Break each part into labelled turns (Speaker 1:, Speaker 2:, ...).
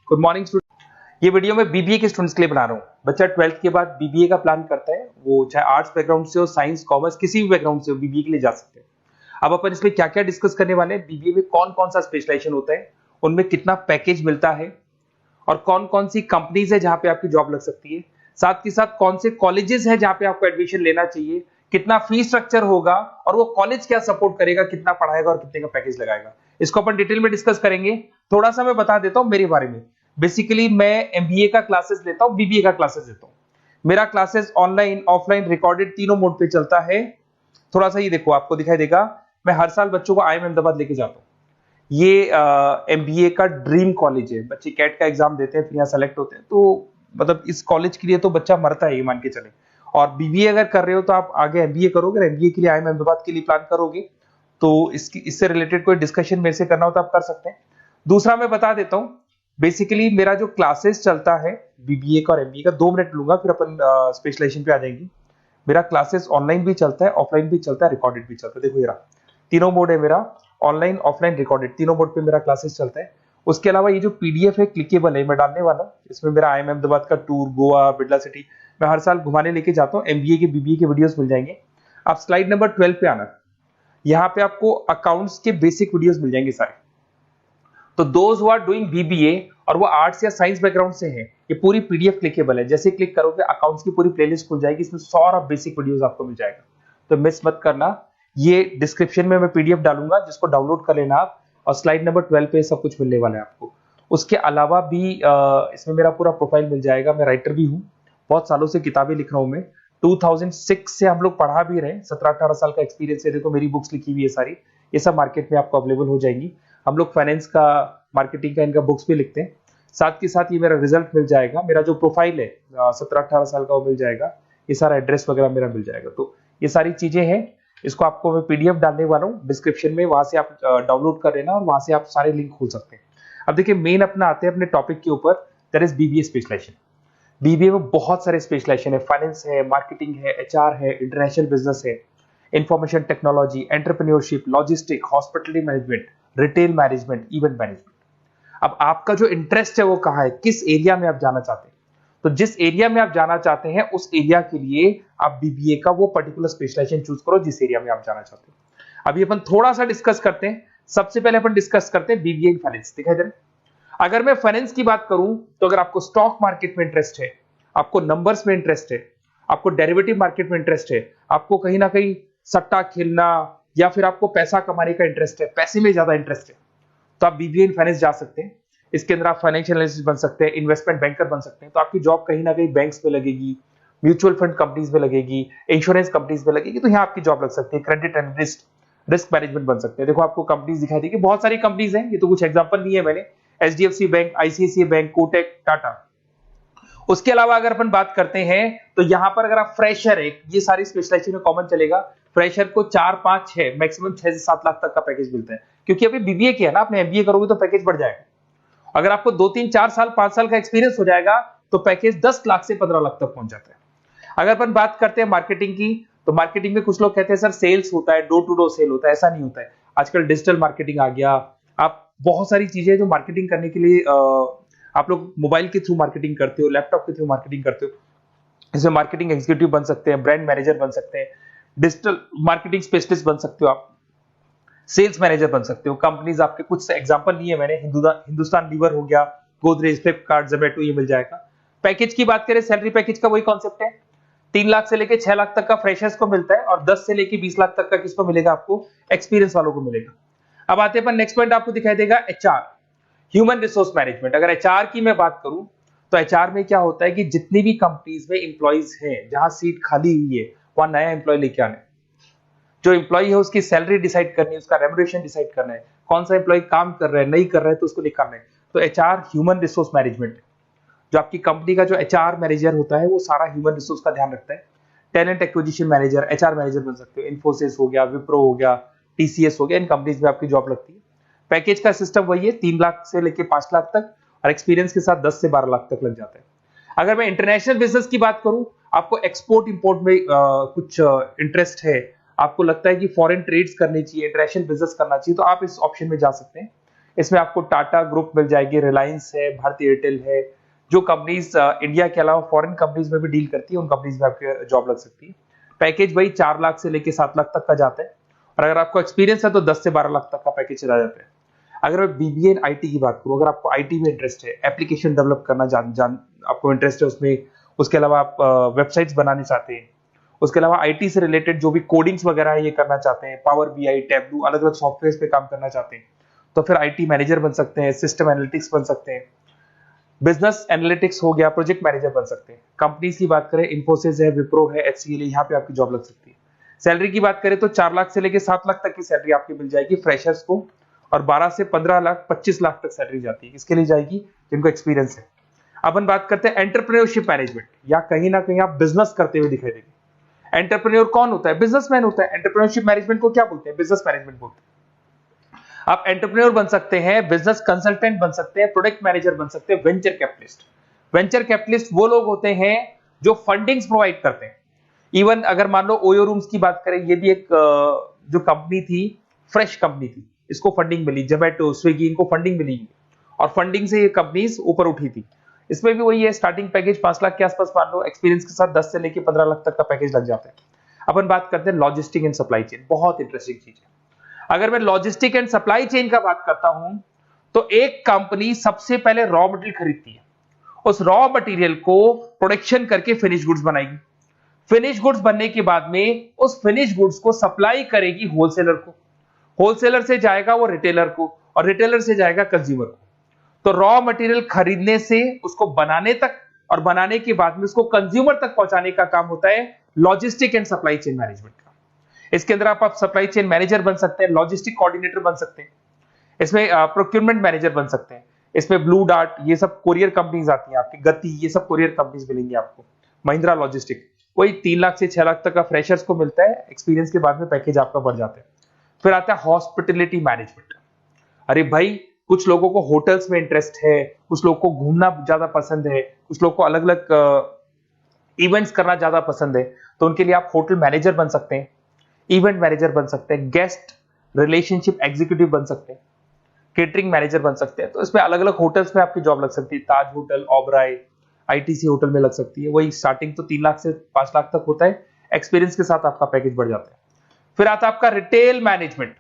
Speaker 1: Good morning student. ये video मैं BBA के स्टूडेंट्स के लिए बना रहा हूँ। बच्चा 12th के बाद बीबीए का प्लान करता है, वो चाहे आर्ट्स बैकग्राउंड से हो, साइंस, कॉमर्स, किसी भी बैकग्राउंड से हो, बीबीए के लिए जा सकते हैं। अब अपन इसमें क्या क्या डिस्कस करने वाले हैं, बीबीए में कौन कौन सा स्पेशलाइजेशन होता है, उनमें कितना पैकेज मिलता है और कौन कौन सी कंपनीज है जहां पे आपकी जॉब लग सकती है, साथ के साथ कौन से कॉलेजेस है जहां पे आपको एडमिशन लेना चाहिए, कितना फी स्ट्रक्चर होगा और वो कॉलेज क्या सपोर्ट करेगा, कितना पढ़ाएगा और कितने का पैकेज लगाएगा, इसको अपन डिटेल में डिस्कस करेंगे। थोड़ा सा मैं बता देता हूं मेरे बारे में। बेसिकली मैं एमबीए का क्लासेस लेता हूं, बीबीए का क्लासेस देता हूं। मेरा क्लासेस ऑनलाइन, ऑफलाइन, रिकॉर्डेड तीनों मोड पे चलता है। थोड़ा सा ये देखो, आपको दिखाई देगा, मैं हर साल बच्चों को आईएम अहमदाबाद लेके जाता हूँ। ये एमबीए का ड्रीम कॉलेज है। बच्चे कैट का एग्जाम देते हैं, फिर यहाँ सेलेक्ट होते हैं, तो मतलब इस कॉलेज के लिए तो बच्चा मरता है, ये मान के चले। और बीबीए अगर कर रहे हो तो आप आगे एमबीए करोगे, एमबीए के लिए आईएम अहमदाबाद के लिए प्लान करोगे, तो इससे रिलेटेड कोई डिस्कशन मेरे से करना हो तो आप कर सकते हैं। दूसरा मैं बता देता हूँ, बेसिकली मेरा जो क्लासेस चलता है बीबीए का और एमबीए का, 2 मिनट लूंगा फिर अपन स्पेशलाइजेशन पे आ जाएंगे। मेरा क्लासेस ऑनलाइन भी चलता है, ऑफलाइन भी चलता है, रिकॉर्डेड भी चलता है। देखो ये रहा, तीनों मोड है मेरा, ऑनलाइन, ऑफलाइन, रिकॉर्डेड, तीनों मोड पे मेरा क्लासेस चलता है। उसके अलावा ये जो पीडीएफ है क्लिकेबल है, मैं डालने वाला हूँ। इसमें मेरा आईएम अहमदाबाद का टूर, गोवा, बिरला सिटी, मैं हर साल घुमाने लेके जाता हूँ। एमबीए के, बीबीए के वीडियोस मिल जाएंगे। आप स्लाइड नंबर 12 पे आना, यहाँ पे आपको अकाउंट्स के बेसिक वीडियोस मिल जाएंगे सारे। तो those who are doing BBA और वो आर्ट्स या साइंस बैकग्राउंड से हैं, ये पूरी पीडीएफ क्लिकेबल है। जैसे क्लिक करोगे अकाउंट्स की पूरी प्लेलिस्ट खुल जाएगी, इसमें सारा बेसिक वीडियोस आपको मिल जाएगा, तो मिस मत करना। ये डिस्क्रिप्शन में मैं पीडीएफ डालूंगा, जिसको डाउनलोड कर लेना आप, और स्लाइड नंबर 12 पे सब कुछ मिलने वाला है आपको। उसके अलावा भी इसमें मेरा पूरा प्रोफाइल मिल जाएगा। मैं राइटर भी हूँ, बहुत सालों से किताबें लिख रहा हूँ मैं। 2006 से हम लोग पढ़ा भी रहे, 17-18 साल का एक्सपीरियंस है। देखो मेरी बुक्स लिखी हुई है सारी, ये सब मार्केट में आपको अवेलेबल हो जाएंगी। हम लोग फाइनेंस का, मार्केटिंग का, इनका बुक्स भी लिखते हैं। साथ के साथ ये मेरा रिजल्ट मिल जाएगा, मेरा जो प्रोफाइल है 17-18 साल का वो मिल जाएगा, ये सारा एड्रेस वगैरह मेरा मिल जाएगा। तो ये सारी चीजें हैं, इसको आपको मैं पीडीएफ डालने वाला हूँ डिस्क्रिप्शन में, वहां से आप डाउनलोड कर लेना और वहां से आप सारे लिंक खोल सकते हैं। अब देखिए मेन अपना आते हैं अपने टॉपिक के ऊपर, that is BBA specialization. BBA में बहुत सारे स्पेशलाइजेशन है, फाइनेंस है, मार्केटिंग है, एचआर है, इंटरनेशनल बिजनेस है, information technology, entrepreneurship, logistic, hospitality management, retail management, event management. अब आपका जो इंटरेस्ट है वो कहाँ है, किस एरिया में आप जाना चाहते हैं, तो जिस एरिया में आप जाना चाहते हैं उस एरिया के लिए आप बीबीए का वो पर्टिकुलर स्पेशलाइजेशन चूज करो जिस एरिया में आप जाना चाहते हो। अभी अपन थोड़ा सा डिस्कस करते हैं। सबसे पहले अपन डिस्कस करते हैं बीबीए इन फाइनेंस। दिखाई दे रहा है? अगर मैं फाइनेंस की बात करूं तो अगर आपको स्टॉक मार्केट में इंटरेस्ट है, आपको नंबर्स में इंटरेस्ट है, आपको डेरिवेटिव मार्केट में इंटरेस्ट है, आपको कहीं ना कहीं सट्टा खेलना या फिर आपको पैसा कमाने का इंटरेस्ट है, पैसे में ज्यादा इंटरेस्ट है, तो आप बीबीए इन फाइनेंस जा सकते हैं। इसके अंदर आप फाइनेंशियल एनालिस्ट बन सकते हैं, इन्वेस्टमेंट बैंकर बन सकते हैं। तो आपकी जॉब कहीं ना कहीं बैंक्स में लगेगी, म्यूचुअल फंड कंपनीज में लगेगी, इंश्योरेंस कंपनीज में लगेगी, तो यहाँ आपकी जॉब लग सकती है। क्रेडिट एनालिस्ट, रिस्क मैनेजमेंट बन सकते हैं। देखो आपको कंपनीज दिखाई देगी, बहुत सारी कंपनीज हैं, ये तो कुछ एग्जांपल नहीं है मैंने, HDFC bank, ICICI bank, Kotak, Tata. उसके अलावा अगर अपन बात करते हैं तो यहाँ पर अगर आप फ्रेशर है, ये सारी स्पेशलाइजेशन में कॉमन चलेगा। फ्रेशर को 4, 5, 6, मैक्सिमम 6 से 7 लाख तक का पैकेज मिलता है, क्योंकि अभी बीबीए किया ना आपने, एमबीए करोगे तो पैकेज बढ़ जाएगा। अगर आपको 2, 3, 4 साल, 5 साल का एक्सपीरियंस हो जाएगा तो पैकेज 10 लाख से 15 लाख तक पहुंच जाता है। अगर अपन बात करते हैं मार्केटिंग की, तो मार्केटिंग में कुछ लोग कहते हैं सर सेल्स होता है, डोर टू डोर सेल होता है, ऐसा नहीं होता है। आजकल डिजिटल मार्केटिंग आ गया, आप बहुत सारी चीजें जो मार्केटिंग करने के लिए आप लोग मोबाइल के थ्रू मार्केटिंग करते हो, लैपटॉप के थ्रू मार्केटिंग करते हो। इसमें मार्केटिंग एग्जीक्यूटिव बन सकते हैं, ब्रांड मैनेजर बन सकते हैं, डिजिटल मार्केटिंग स्पेशलिस्ट बन सकते हो, आप सेल्स मैनेजर बन सकते हो। कंपनीज आपके कुछ एग्जांपल लिए मैंने, हिंदुस्तान लीवर हो गया, गोदरेज, फ्लिपकार्ट, जोमेटो, ये मिल जाएगा। पैकेज की बात करें, सैलरी पैकेज का वही कॉन्सेप्ट है, 3 लाख से लेके 6 लाख तक का फ्रेशर्स को मिलता है और 10 से लेके 20 लाख तक का किसको मिलेगा, आपको एक्सपीरियंस वालों को मिलेगा। अब आते हैं नेक्स्ट पॉइंट, आपको दिखाई देगा एचआर, ह्यूमन रिसोर्स मैनेजमेंट। अगर एचआर की मैं बात करूं तो एचआर में क्या होता है कि जितनी भी कंपनीज में इंप्लॉइज हैं, जहां सीट खाली हुई है वहां नया इंप्लॉय लेके आना है। जो इंप्लॉय है उसकी सैलरी डिसाइड करनी है, उसका रेम्युनरेशन डिसाइड करना है, कौन सा इंप्लॉय काम कर रहा है, नहीं कर रहा है तो उसको निकालना है। तो एचआर ह्यूमन रिसोर्स मैनेजमेंट है। जो आपकी कंपनी का जो एचआर मैनेजर होता है वो सारा ह्यूमन रिसोर्स का ध्यान रखता है। Talent acquisition manager, HR manager बन सकते हो। इन्फोसिस हो गया, विप्रो हो गया, टीसीएस हो गया, इन कंपनीज में आपकी जॉब लगती है। पैकेज का सिस्टम वही है, 3 लाख से लेके 5 लाख तक, और एक्सपीरियंस के साथ 10 से 12 लाख तक लग जाता है। अगर मैं इंटरनेशनल बिजनेस की बात करूं, आपको एक्सपोर्ट इंपोर्ट में कुछ इंटरेस्ट है, आपको लगता है कि फॉरेन ट्रेड्स करनी चाहिए, इंटरनेशनल बिजनेस करना चाहिए, तो आप इस ऑप्शन में जा सकते हैं। इसमें आपको टाटा ग्रुप मिल जाएगी, रिलायंस है, भारतीय एयरटेल है, जो कंपनीज इंडिया के अलावा फॉरेन कंपनीज में भी डील करती है, उन कंपनीज में आपकी जॉब लग सकती है। पैकेज वही 4 लाख से लेके 7 लाख तक का जाता है, और अगर आपको एक्सपीरियंस है तो 10 से 12 लाख तक का पैकेज चला जाता है। अगर मैं बीबीए इन आईटी की बात करूं, अगर आपको आईटी में इंटरेस्ट है, एप्लीकेशन डेवलप करना आपको इंटरेस्ट है उसमें, उसके अलावा आप वेबसाइट्स बनाने चाहते हैं, उसके अलावा आईटी से रिलेटेड जो भी कोडिंग्स वगैरह है ये करना चाहते हैं, पावर बीआई, टैबलू, अलग अलग सॉफ्टवेयर पे काम करना चाहते हैं, तो फिर आईटी मैनेजर बन सकते हैं, सिस्टम एनालिटिक्स बन सकते हैं, बिजनेस एनालिटिक्स हो गया, प्रोजेक्ट मैनेजर बन सकते हैं। कंपनीज की बात करें, इन्फोसिस है, विप्रो है, एचसीएल है, यहाँ पे आपकी जॉब लग सकती है। सैलरी की बात करें तो 4 लाख से लेके 7 लाख तक की सैलरी आपकी मिल जाएगी फ्रेशर्स को, और 12 से 15 लाख 25 लाख तक सैलरी जाती है, इसके लिए जाएगी जिनको एक्सपीरियंस है। अपन बात करते हैं एंटरप्रेन्योरशिप मैनेजमेंट, या कहीं ना कहीं आप बिजनेस करते हुए दिखाई देंगे। एंटरप्रेन्योर कौन होता है? बिजनेसमैन होता है। एंटरप्रेन्योरशिप मैनेजमेंट को क्या बोलते हैं? बिजनेस मैनेजमेंट बोलते हैं। आप एंटरप्रेन्योर बन सकते हैं, बिजनेस कंसल्टेंट बन सकते हैं, प्रोडक्ट मैनेजर बन सकते हैं, वेंचर कैपिटलिस्ट। वेंचर कैपिटलिस्ट वो लोग होते हैं जो फंडिंग्स प्रोवाइड करते हैं। इवन अगर मान लो ओयो रूम्स की बात करें, ये भी एक जो कंपनी थी, फ्रेश कंपनी थी, इसको फंडिंग मिली, जोमेटो, स्विगी, इनको फंडिंग मिली, और फंडिंग से ये कंपनीज ऊपर उठी थी। इसमें भी वही है, स्टार्टिंग पैकेज 5 लाख के आसपास मान लो, एक्सपीरियंस के साथ 10 से लेके 15 लाख तक का पैकेज लग जाता है। अपन बात करते हैं लॉजिस्टिक एंड सप्लाई चेन, बहुत इंटरेस्टिंग चीज है। अगर मैं लॉजिस्टिक एंड सप्लाई चेन का बात करता हूं, तो एक कंपनी सबसे पहले रॉ मटेरियल खरीदती है, उस रॉ मटेरियल को प्रोडक्शन करके फिनिश गुड्स बनाएगी, फिनिश गुड्स बनने के बाद में उस फिनिश गुड्स को सप्लाई करेगी होलसेलर को, होलसेलर से जाएगा वो रिटेलर को, और रिटेलर से जाएगा कंज्यूमर को। तो रॉ मटेरियल खरीदने से उसको बनाने तक, और बनाने के बाद में उसको कंज्यूमर तक पहुंचाने का काम होता है logistic and supply chain management का। इसके अंदर आप सप्लाई चेन मैनेजर बन सकते हैं, लॉजिस्टिक कोऑर्डिनेटर बन सकते हैं, इसमें प्रोक्योरमेंट मैनेजर बन सकते हैं, इसमें ब्लू डार्ट, ये सब कोरियर कंपनीज आती हैं आपकी, गति, ये सब कोरियर कंपनीज मिलेंगी आपको, महिंद्रा लॉजिस्टिक, वही 3 लाख से 6 लाख तक का फ्रेशर्स को मिलता है, एक्सपीरियंस के बाद में पैकेज आपका बढ़ जाता है। फिर आता है हॉस्पिटलिटी मैनेजमेंट। अरे भाई, कुछ लोगों को होटल्स में इंटरेस्ट है, कुछ लोगों को घूमना ज्यादा पसंद है, कुछ लोगों को अलग अलग इवेंट्स करना ज्यादा पसंद है, तो उनके लिए आप होटल मैनेजर बन सकते हैं, इवेंट मैनेजर बन सकते हैं, गेस्ट रिलेशनशिप एग्जीक्यूटिव बन सकते हैं, केटरिंग मैनेजर बन सकते हैं। तो इसमें अलग अलग होटल्स में आपकी जॉब लग सकती है, ताज होटल, ओबराय, आईटीसी होटल में लग सकती है। वही स्टार्टिंग तो 3 लाख से 5 लाख तक होता है, एक्सपीरियंस के साथ आपका पैकेज बढ़ जाता है। फिर आता है आपका रिटेल मैनेजमेंट।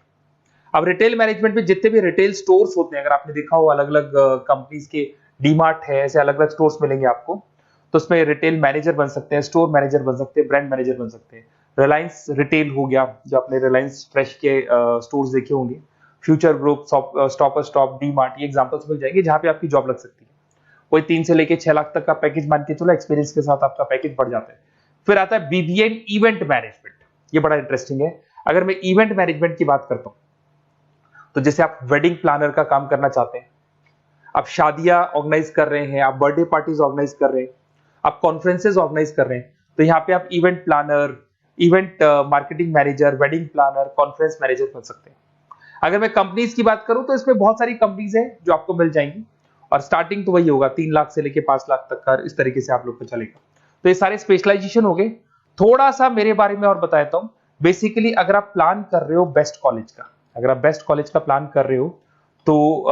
Speaker 1: अब रिटेल मैनेजमेंट में जितने भी रिटेल स्टोर्स होते हैं, अगर आपने देखा हो अलग अलग कंपनीज के, डीमार्ट है, ऐसे अलग अलग स्टोर्स मिलेंगे आपको, तो उसमें रिटेल मैनेजर बन सकते हैं, स्टोर मैनेजर बन सकते हैं, ब्रांड मैनेजर बन सकते हैं। रिलायंस रिटेल हो गया, जो आपने रिलायंस फ्रेश के स्टोर्स देखे होंगे, future group, stop stop, DMart, ये एग्जांपल्स मिल जाएंगे जहां पे आपकी जॉब लग सकती है। कोई 3 से लेके 6 लाख तक का पैकेज मान के चलो, एक्सपीरियंस के साथ आपका पैकेज बढ़ जाता है। फिर आता है बीबीए इवेंट मैनेजमेंट, ये बड़ा इंटरेस्टिंग है। अगर मैं इवेंट मैनेजमेंट की बात करता हूं, तो जैसे आप वेडिंग प्लानर का काम करना चाहते हैं, आप शादियां ऑर्गेनाइज कर रहे हैं, आप बर्थडे पार्टीज ऑर्गेनाइज कर रहे हैं, आप कॉन्फ्रेंसेज ऑर्गेनाइज कर रहे हैं, तो यहाँ पे आप event planner, event marketing manager, wedding planner, conference manager बन सकते हैं। अगर मैं कंपनीज की बात करूं, तो इसमें बहुत सारी कंपनीज हैं जो आपको मिल जाएंगी, और स्टार्टिंग तो वही होगा 3 लाख से लेके 5 लाख तक का, इस तरीके से आप लोग को चलेगा। तो ये सारे स्पेशलाइजेशन हो गए। थोड़ा सा मेरे बारे में और बता देता हूं। बेसिकली अगर आप प्लान कर रहे हो बेस्ट कॉलेज का, अगर आप बेस्ट कॉलेज का प्लान कर रहे हो, तो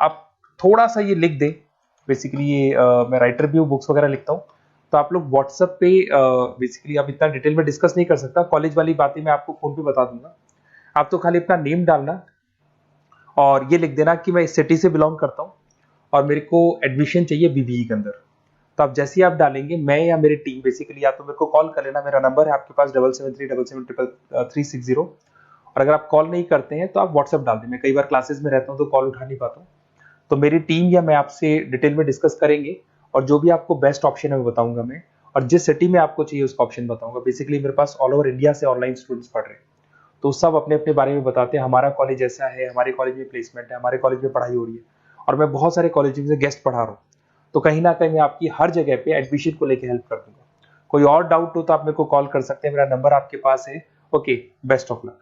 Speaker 1: आप थोड़ा सा ये लिख दें। बेसिकली ये मैं राइटर भी हूँ, बुक्स वगैरह लिखता हूँ, तो आप लोग व्हाट्सएप पे, बेसिकली आप इतना डिटेल में डिस्कस नहीं कर सकता, कॉलेज वाली बातें मैं आपको फोन पे बता दूंगा। आप तो खाली अपना नेम डालना और ये लिख देना कि मैं इस सिटी से बिलोंग करता हूँ और मेरे को एडमिशन चाहिए बीबीई के अंदर। तो आप जैसे ही आप डालेंगे, मैं या मेरी टीम बेसिकली, या तो मेरे को कॉल कर लेना, मेरा नंबर है आपके पास 7737733330। और अगर आप कॉल नहीं करते हैं तो आप व्हाट्सएप डाल दें। मैं कई बार क्लासेस में रहता हूँ तो कॉल उठा नहीं पाता हूँ, तो मेरी टीम या मैं आपसे डिटेल में डिस्कस करेंगे, और जो भी आपको बेस्ट ऑप्शन है वो बताऊंगा मैं, और जिस सिटी में आपको चाहिए उसका ऑप्शन बताऊंगा। बेसिकली मेरे पास ऑल ओवर इंडिया से ऑनलाइन स्टूडेंट्स पढ़ रहे हैं, तो सब अपने अपने बारे में बताते हैं, हमारा कॉलेज ऐसा है, हमारे कॉलेज में प्लेसमेंट है, हमारे कॉलेज में पढ़ाई हो रही है, और मैं बहुत सारे कॉलेज में गेस्ट पढ़ा रहा हूँ। तो कहीं ना कहीं मैं आपकी हर जगह पे एडमिशन को लेकर हेल्प कर दूंगा। कोई और डाउट हो तो आप मेरे को कॉल कर सकते हैं, मेरा नंबर आपके पास है। Okay, best of luck.